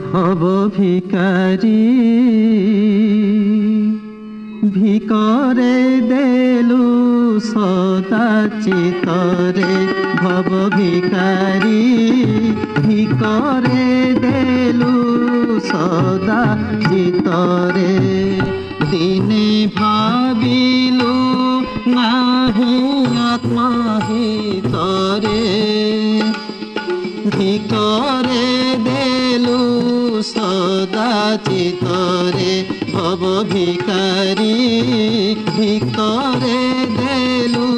ভব ভিকারি ভিকরে দেলু সদা চিতরে, ভব ভিকারি ভিকরে দেলু সদা চিতরে। দিনে ভাবিলু নাহি আত্মা হিতরে, ভিকরে দেলু সদা চিতরে। ভব ভিকারি ভিকরে দেলু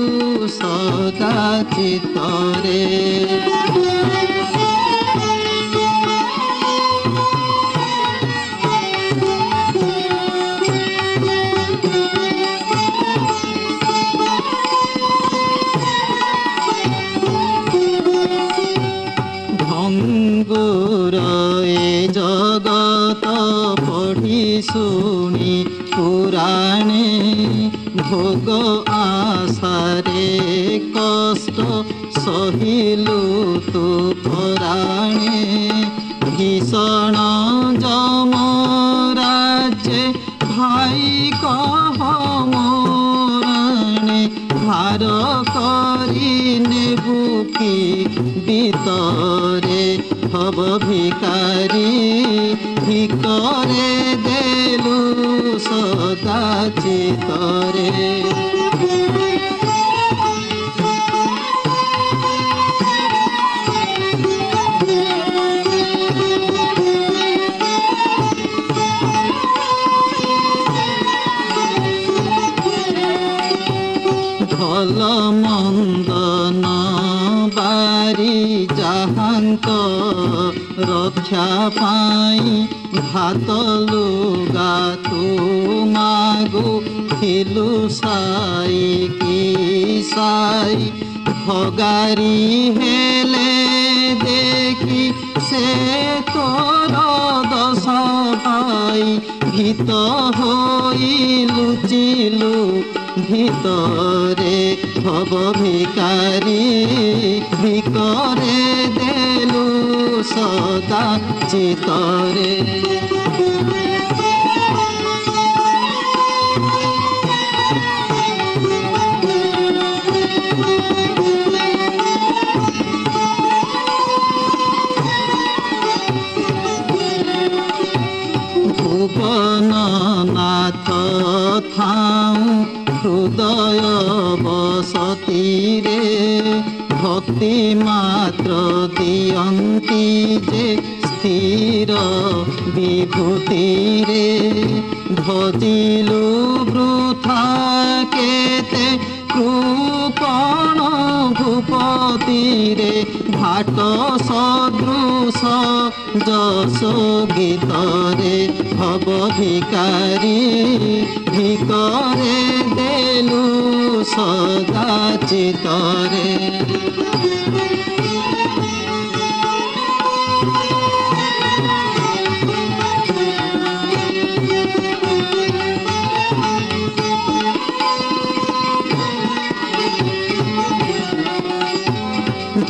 সদা চিতরে। ভঙ্গুর এ জগত পঢ়ি শুনি পুরাণে, ভোগ আশারে কষ্ট সহিলু তু পরাণে। ভীষণ যম রাজ্যে ভাই কহ মোরাণে, ভার করি নেবু কি ভিতরে। ভব ভিকারি ভিকরে দেলু সদা চিতরে। ଭଲ ମନ୍ଦ ନ ବାରି ଯାହାଙ୍କ ରକ୍ଷା ପାଇଁ, ଭାତ ଲୁଗା ତୁ ମାଗୁ ଥିଲୁ ସାଇ କି ସାଇ। ଭଗାରି ହେଲେ ଦେଖି ସେ ତୋର ଦଶ ଭାଇ, ଭୀତ ହୋଇ ଲୁଚିଲୁ ভিতরে। ভব ভিকারি ভিকরে দেলু সদা চিতরে। ভুবন নাথ থাউ হৃদয় বসতিরে, ভক্তি মাত্র দিয়ন্তি যে স্থির বিভূতিরে। ভজিলু বৃথা কেতে কৃপণ ভূপতিরে, ভাট সদৃশ যশ গীতরে। ভব ভিকারি ভিকরে দেলু সদা চিতরে।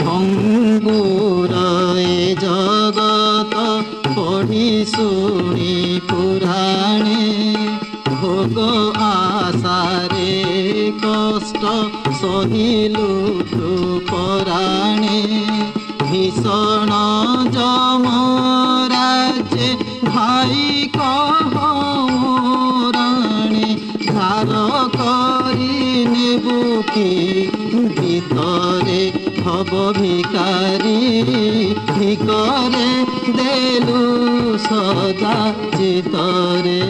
ভঙ্গুর এ জগত পঢ়ি শুনি পুরাণে, ভোগ আশারে কষ্ট সহিলু তু পরাণে। ভীষণ যম রাজ্যে ভাই কহ মোরাণে, ধার করি নেবু কি ভিতরে। ভব ভিকারি ভিকরে দেলু সদা চিতরে।